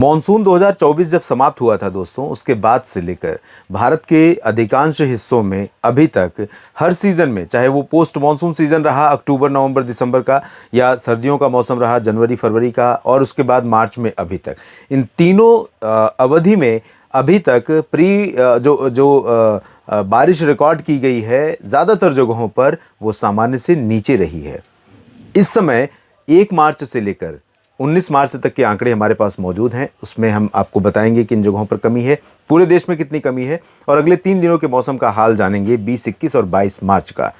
Monsoon 2024 जब समाप्त हुआ था दोस्तों, उसके बाद से लेकर भारत के अधिकांश हिस्सों में अभी तक हर सीज़न में, चाहे वो पोस्ट मॉनसून सीज़न रहा अक्टूबर नवंबर दिसंबर का, या सर्दियों का मौसम रहा जनवरी फरवरी का, और उसके बाद मार्च में अभी तक, इन तीनों अवधि में अभी तक बारिश रिकॉर्ड की गई है ज़्यादातर जगहों पर वो सामान्य से नीचे रही है। इस समय 1 मार्च से लेकर 19 मार्च तक के आंकड़े हमारे पास मौजूद हैं। उसमें हम आपको बताएंगे कि इन जगहों पर कमी है, पूरे देश में कितनी कमी है, और अगले 3 दिनों के मौसम का हाल जानेंगे 20, 21 और 22 मार्च का।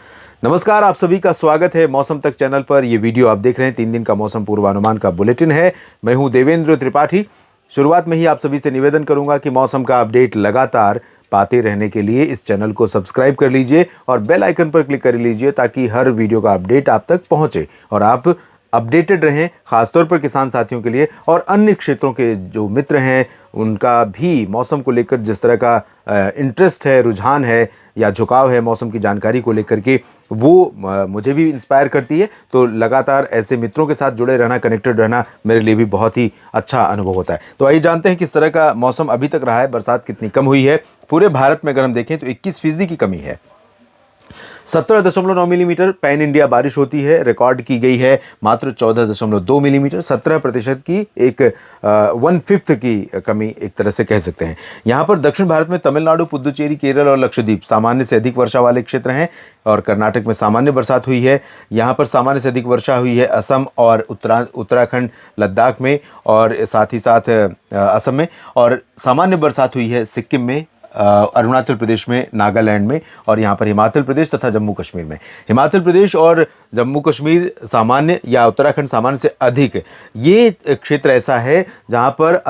नमस्कार, आप सभी का स्वागत है मौसम तक चैनल पर। ये वीडियो आप देख रहे हैं 3 दिन का मौसम पूर्वानुमान का बुलेटिन है। मैं हूं देवेंद्र त्रिपाठी। शुरुआत में ही आप सभी से निवेदन करूंगा कि मौसम का अपडेट लगातार पाते रहने के लिए इस चैनल को सब्सक्राइब कर लीजिए और बेल आइकन पर क्लिक कर लीजिए, ताकि हर वीडियो का अपडेट आप तक पहुंचे और आप अपडेटेड रहें, खासतौर पर किसान साथियों के लिए। और अन्य क्षेत्रों के जो मित्र हैं उनका भी मौसम को लेकर जिस तरह का इंटरेस्ट है, रुझान है या झुकाव है मौसम की जानकारी को लेकर के, वो मुझे भी इंस्पायर करती है। तो लगातार ऐसे मित्रों के साथ जुड़े रहना, कनेक्टेड रहना मेरे लिए भी बहुत ही अच्छा अनुभव होता है। तो आइए जानते हैं किस तरह का मौसम अभी तक रहा है, बरसात कितनी कम हुई है। पूरे भारत में अगर हम देखें तो 21% की कमी है। 17.9 मिलीमीटर पैन इंडिया बारिश होती है, रिकॉर्ड की गई है मात्र 14.2 मिलीमीटर। 17% की एक 1/5 की कमी एक तरह से कह सकते हैं। यहाँ पर दक्षिण भारत में तमिलनाडु, पुदुचेरी, केरल और लक्षद्वीप सामान्य से अधिक वर्षा वाले क्षेत्र हैं, और कर्नाटक में सामान्य बरसात हुई है। यहाँ पर सामान्य से अधिक वर्षा हुई है असम और उत्तराखंड, लद्दाख में, और साथ ही साथ असम में, और सामान्य बरसात हुई है सिक्किम में, अरुणाचल प्रदेश में, नागालैंड में, और यहाँ पर हिमाचल प्रदेश तथा जम्मू कश्मीर में। हिमाचल प्रदेश और जम्मू कश्मीर सामान्य या उत्तराखंड सामान्य से अधिक, ये क्षेत्र ऐसा है जहाँ पर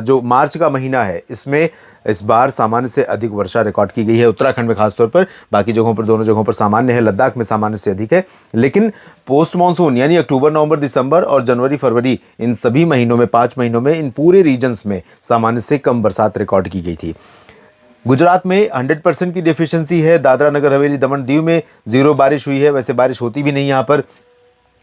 जो मार्च का महीना है इसमें इस बार सामान्य से अधिक वर्षा रिकॉर्ड की गई है। उत्तराखंड में खासतौर पर, बाकी जगहों पर, दोनों जगहों पर सामान्य है। लद्दाख में सामान्य से अधिक है, लेकिन पोस्ट मानसून यानी अक्टूबर नवंबर दिसंबर और जनवरी फरवरी, इन सभी महीनों में, 5 महीनों में, इन पूरे रीजन्स में सामान्य से कम बरसात रिकॉर्ड की गई थी। गुजरात में 100% की डेफिशिएंसी है। दादरा नगर हवेली दमन दीव में 0 बारिश हुई है, वैसे बारिश होती भी नहीं यहाँ पर।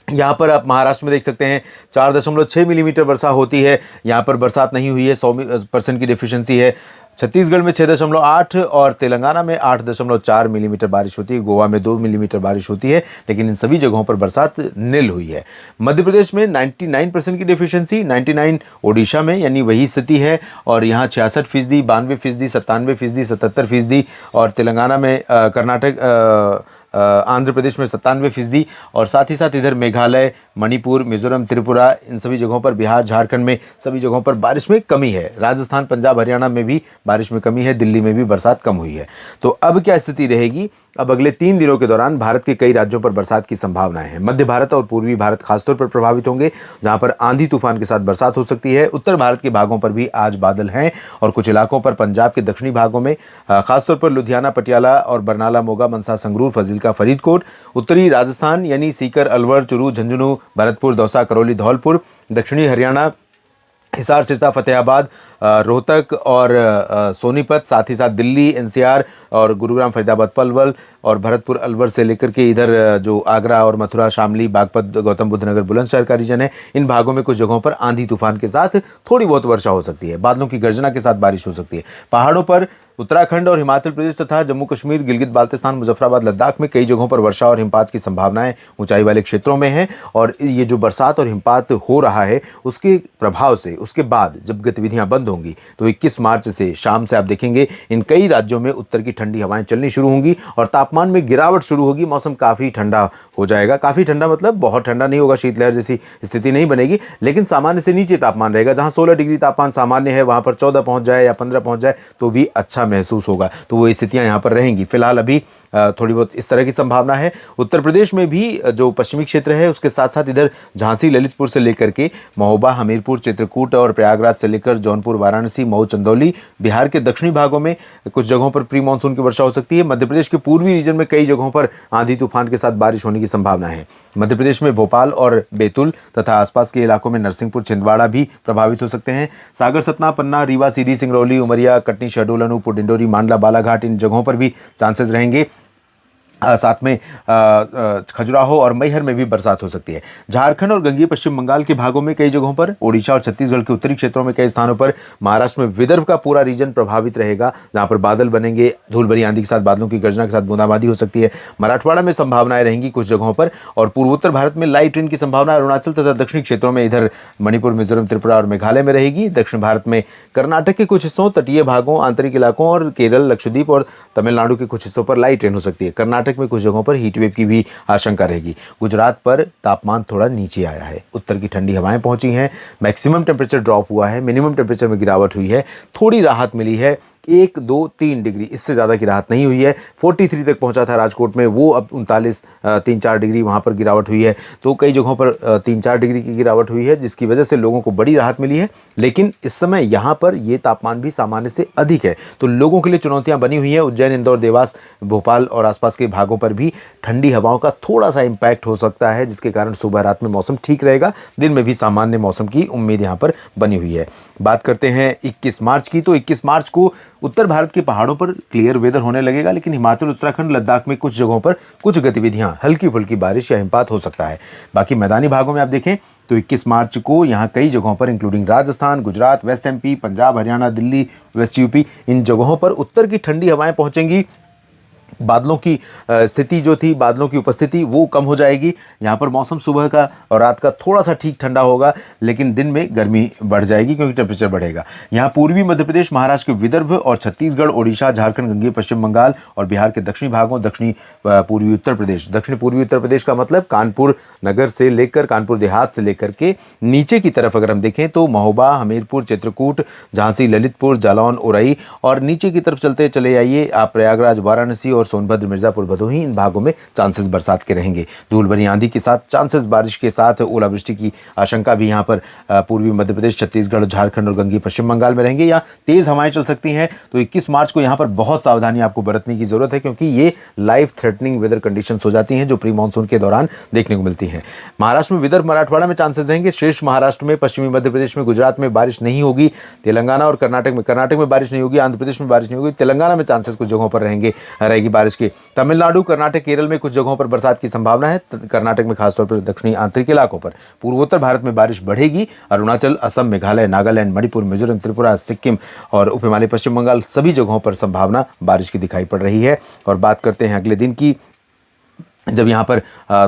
यहाँ पर आप महाराष्ट्र में देख सकते हैं 4.6 मिलीमीटर वर्षा होती है, यहाँ पर बरसात नहीं हुई है, 100% की डेफिशिएंसी है। छत्तीसगढ़ में 6.8 और तेलंगाना में 8.4 मिलीमीटर बारिश होती है। गोवा में 2 मिलीमीटर बारिश होती है, लेकिन इन सभी जगहों पर बरसात नील हुई है। मध्य प्रदेश में 99% की डेफिशिएंसी, 99 ओडिशा में, यानी वही स्थिति है, और यहाँ 66%, 92%, 97%, 77%, और तेलंगाना में, कर्नाटक, आंध्र प्रदेश में 97%, और साथ ही साथ इधर मेघालय, मणिपुर, मिजोरम, त्रिपुरा, इन सभी जगहों पर, बिहार, झारखंड में सभी जगहों पर बारिश में कमी है। राजस्थान, पंजाब, हरियाणा में भी बारिश में कमी है। दिल्ली में भी बरसात कम हुई है। तो अब क्या स्थिति रहेगी? अब अगले 3 दिनों के दौरान भारत के कई राज्यों पर बरसात की संभावनाएं हैं। मध्य भारत और पूर्वी भारत खासतौर पर प्रभावित होंगे, जहां पर आंधी तूफान के साथ बरसात हो सकती है। उत्तर भारत के भागों पर भी आज बादल हैं, और कुछ इलाकों पर पंजाब के दक्षिणी भागों में, खासतौर पर लुधियाना, पटियाला और बरनाला, मोगा, मनसा, संगरूर, फाजिल्का, फरीदकोट, उत्तरी राजस्थान यानी सीकर, अलवर, चुरू, झुंझुनू, भरतपुर, दौसा, करौली, धौलपुर, दक्षिणी हरियाणा, हिसार, सिरसा, फतेहाबाद, रोहतक और सोनीपत, साथ ही साथ दिल्ली, एनसीआर और गुरुग्राम, फरीदाबाद, पलवल और भरतपुर, अलवर से लेकर के इधर जो आगरा और मथुरा, शामली, बागपत, गौतम बुद्ध नगर, बुलंदशहर का रीजन है, इन भागों में कुछ जगहों पर आंधी तूफान के साथ थोड़ी बहुत वर्षा हो सकती है। बादलों की गर्जना के साथ बारिश हो सकती है। पहाड़ों पर उत्तराखंड और हिमाचल प्रदेश तथा जम्मू कश्मीर, गिलगित बाल्तिस्तान, मुजफ्फराबाद, लद्दाख में कई जगहों पर वर्षा और हिमपात की संभावनाएं ऊंचाई वाले क्षेत्रों में हैं। और ये जो बरसात और हिमपात हो रहा है, उसके प्रभाव से उसके बाद जब गतिविधियां बंद होंगी तो 21 मार्च से शाम से आप देखेंगे इन कई राज्यों में उत्तर की ठंडी हवाएं चलनी शुरू होंगी और तापमान में गिरावट शुरू होगी। मौसम काफ़ी ठंडा हो जाएगा। काफ़ी ठंडा मतलब बहुत ठंडा नहीं होगा, शीतलहर जैसी स्थिति नहीं बनेगी, लेकिन सामान्य से नीचे तापमान रहेगा। जहां 16 डिग्री तापमान सामान्य है, वहां पर 14 पहुंच जाए या 15 पहुंच जाए तो भी अच्छा महसूस होगा। तो वो स्थितियां यहाँ पर रहेंगी। फिलहाल अभी थोड़ी बहुत इस तरह की संभावना है। उत्तर प्रदेश में भी जो पश्चिमी क्षेत्र है, उसके साथ साथ इधर झांसी, ललितपुर से लेकर के महोबा, हमीरपुर, चित्रकूट और प्रयागराज से लेकर जौनपुर, वाराणसी, मऊ, चंदौली, बिहार के दक्षिणी भागों में कुछ जगहों पर प्री मानसून की वर्षा हो सकती है। मध्य प्रदेश के पूर्वी रीजन में कई जगहों पर आंधी तूफान के साथ बारिश होने की संभावना है। मध्य प्रदेश में भोपाल और बैतूल तथा आसपास के इलाकों में नरसिंहपुर, छिंदवाड़ा भी प्रभावित हो सकते हैं। सागर, सतना, पन्ना, रीवा, सीधी, सिंगरौली, उमरिया, कटनी, शहडोल, अनूपपुर, डिंडोरी, मांडला, बालाघाट, इन जगहों पर भी चांसेस रहेंगे। साथ में खजुराहो और मैहर में भी बरसात हो सकती है। झारखंड और गंगीय पश्चिम बंगाल के भागों में कई जगहों पर, ओडिशा और छत्तीसगढ़ के उत्तरी क्षेत्रों में कई स्थानों पर, महाराष्ट्र में विदर्भ का पूरा रीजन प्रभावित रहेगा, जहां पर बादल बनेंगे, धूल भरी आंधी के साथ, बादलों की गर्जना के साथ बूंदाबांदी हो सकती है। मराठवाड़ा में संभावनाएं रहेंगी कुछ जगहों पर, और पूर्वोत्तर भारत में लाइट रेन की संभावना अरुणाचल तथा दक्षिणी क्षेत्रों में, इधर मणिपुर, मिजोरम, त्रिपुरा और मेघालय में रहेगी। दक्षिण भारत में कर्नाटक के कुछ हिस्सों, तटीय भागों, आंतरिक इलाकों और केरल, लक्षद्वीप और तमिलनाडु के कुछ हिस्सों पर लाइट रेन हो सकती है। कर्नाटक में कुछ जगहों पर हीट वेव की भी आशंका रहेगी। गुजरात पर तापमान थोड़ा नीचे आया है, उत्तर की ठंडी हवाएं पहुंची हैं, मैक्सिमम टेंपरेचर ड्रॉप हुआ है, मिनिमम टेंपरेचर में गिरावट हुई है, थोड़ी राहत मिली है, 1, 2, 3 डिग्री, इससे ज़्यादा की राहत नहीं हुई है। 43 तक पहुंचा था राजकोट में, वो अब 39, 3-4 डिग्री वहां पर गिरावट हुई है। तो कई जगहों पर 3-4 डिग्री की गिरावट हुई है, जिसकी वजह से लोगों को बड़ी राहत मिली है। लेकिन इस समय यहाँ पर ये तापमान भी सामान्य से अधिक है, तो लोगों के लिए चुनौतियां बनी हुई है। उज्जैन, इंदौर, देवास, भोपाल और आसपास के भागों पर भी ठंडी हवाओं का थोड़ा सा इम्पैक्ट हो सकता है, जिसके कारण सुबह रात में मौसम ठीक रहेगा, दिन में भी सामान्य मौसम की उम्मीद यहाँ पर बनी हुई है। बात करते हैं 21 मार्च की, तो 21 मार्च को उत्तर भारत के पहाड़ों पर क्लियर वेदर होने लगेगा, लेकिन हिमाचल, उत्तराखंड, लद्दाख में कुछ जगहों पर कुछ गतिविधियां, हल्की फुल्की बारिश या हिमपात हो सकता है। बाकी मैदानी भागों में आप देखें तो 21 मार्च को यहाँ कई जगहों पर, including Rajasthan, Gujarat, west MP, Punjab, Haryana, Delhi, west UP, इन जगहों पर उत्तर की ठंडी हवाएं पहुंचेंगी। बादलों की स्थिति जो थी, बादलों की उपस्थिति वो कम हो जाएगी। यहाँ पर मौसम सुबह का और रात का थोड़ा सा ठीक ठंडा होगा, लेकिन दिन में गर्मी बढ़ जाएगी क्योंकि टेम्परेचर बढ़ेगा। यहाँ पूर्वी मध्य प्रदेश, महाराष्ट्र के विदर्भ और छत्तीसगढ़, ओडिशा, झारखंड, गंगीय पश्चिम बंगाल और बिहार के दक्षिणी भागों, दक्षिणी पूर्वी उत्तर प्रदेश, दक्षिणी पूर्वी उत्तर प्रदेश का मतलब कानपुर नगर से लेकर, कानपुर देहात से लेकर के नीचे की तरफ अगर हम देखें तो महोबा, हमीरपुर, चित्रकूट, झांसी, ललितपुर, जालौन, उरई, और नीचे की तरफ चलते चले आइए आप प्रयागराज, वाराणसी और सोनभद्र, मिर्जापुर, भदोही, इन भागों में चांसेस बरसात के रहेंगे। धूल भरी आंधी के साथ चांसेस बारिश के साथ ओलावृष्टि की आशंका भी यहाँ पर पूर्वी मध्य प्रदेश, छत्तीसगढ़, झारखंड और गंगीय पश्चिम बंगाल में रहेंगे। यहाँ तेज हवाएं चल सकती हैं। तो 21 मार्च को यहाँ पर बहुत सावधानी आपको बरतने की जरूरत है, क्योंकि ये लाइफ थ्रेटनिंग वेदर कंडीशंस हो जाती हैं जो प्री मानसून के दौरान देखने को मिलती हैं। महाराष्ट्र में, विदर्भ, मराठवाड़ा में चांसेस रहेंगे। शेष महाराष्ट्र में, पश्चिमी मध्य प्रदेश में, गुजरात में बारिश नहीं होगी। तेलंगाना और कर्नाटक में बारिश नहीं होगी। आंध्र प्रदेश में बारिश नहीं होगी। तेलंगाना में चांसेस कुछ जगहों पर रहेगी बारिश के। तमिलनाडु, कर्नाटक, केरल में कुछ जगहों पर बरसात की संभावना है। कर्नाटक में खासतौर पर दक्षिणी आंतरिक इलाकों पर। पूर्वोत्तर भारत में बारिश बढ़ेगी। अरुणाचल, असम, मेघालय, नागालैंड, मणिपुर, मिजोरम, त्रिपुरा, सिक्किम और उप हिमालय पश्चिम बंगाल, सभी जगहों पर संभावना बारिश की दिखाई पड़ रही है। और बात करते हैं अगले दिन की, जब यहाँ पर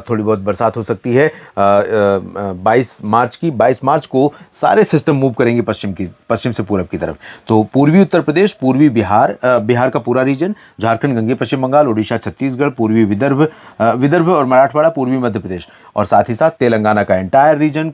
थोड़ी बहुत बरसात हो सकती है। 22 मार्च की, 22 मार्च को सारे सिस्टम मूव करेंगे पश्चिम से पूरब की तरफ। तो पूर्वी उत्तर प्रदेश, पूर्वी बिहार, बिहार का पूरा रीजन, झारखंड, गंगीय पश्चिम बंगाल, उड़ीसा, छत्तीसगढ़, पूर्वी विदर्भ और मराठवाड़ा, पूर्वी मध्य प्रदेश और साथ ही साथ तेलंगाना का एंटायर रीजन,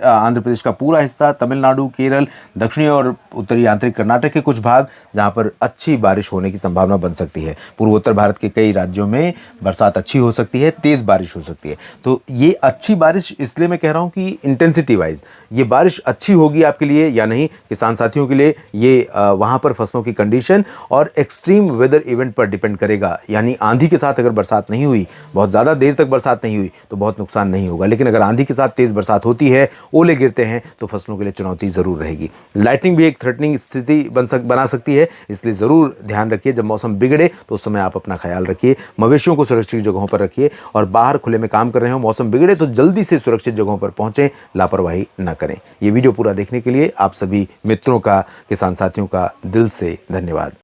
आंध्र प्रदेश का पूरा हिस्सा, तमिलनाडु, केरल, दक्षिणी और उत्तरी आंतरिक कर्नाटक के कुछ भाग, जहाँ पर अच्छी बारिश होने की संभावना बन सकती है। पूर्वोत्तर भारत के कई राज्यों में बरसात अच्छी हो सकती है, तेज बारिश हो सकती है। तो ये अच्छी बारिश इसलिए मैं कह रहा हूं कि इंटेंसिटी वाइज ये बारिश अच्छी होगी आपके लिए या नहीं, किसान साथियों के लिए ये वहां पर फसलों की कंडीशन और एक्सट्रीम वेदर इवेंट पर डिपेंड करेगा। यानी आंधी के साथ अगर बरसात नहीं हुई, बहुत ज़्यादा देर तक बरसात नहीं हुई, तो बहुत नुकसान नहीं होगा। लेकिन अगर आंधी के साथ तेज बरसात होती है, ओले गिरते हैं, तो फसलों के लिए चुनौती ज़रूर रहेगी। लाइटनिंग भी एक थ्रेटनिंग स्थिति बना सकती है, इसलिए ज़रूर ध्यान रखिए। जब मौसम बिगड़े तो उस समय आप अपना ख्याल रखिए, मवेशियों को सुरक्षित जगहों पर रखिए और बाहर खुले में काम कर रहे हो, मौसम बिगड़े तो जल्दी से सुरक्षित जगहों पर पहुंचें, लापरवाही न करें। ये वीडियो पूरा देखने के लिए आप सभी मित्रों का, किसान साथियों का दिल से धन्यवाद।